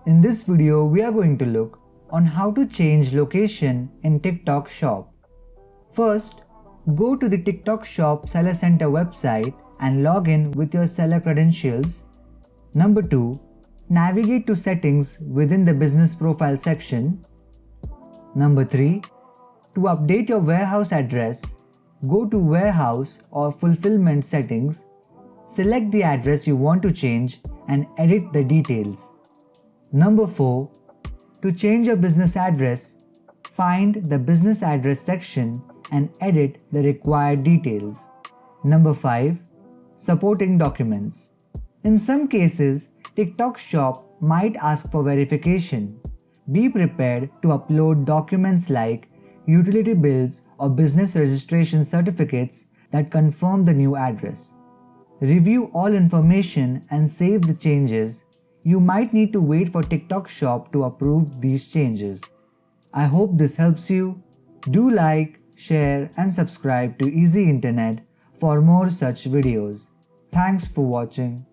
In this video, we are going to look on how to change location in TikTok Shop. First, go to the TikTok Shop Seller Center website and log in with your seller credentials. Number 2, navigate to Settings within the Business Profile section. Number 3, to update your warehouse address, go to Warehouse or Fulfillment Settings, select the address you want to change and edit the details. Number 4, to change your business address, find the Business Address section and edit the required details. Number 5, supporting documents. In some cases, TikTok Shop might ask for verification. Be prepared to upload documents like utility bills or business registration certificates that confirm the new address. Review all information and save the changes. You might need to wait for TikTok Shop to approve these changes. I hope this helps you. Do like, share and subscribe to Easy Internet for more such videos. Thanks for watching.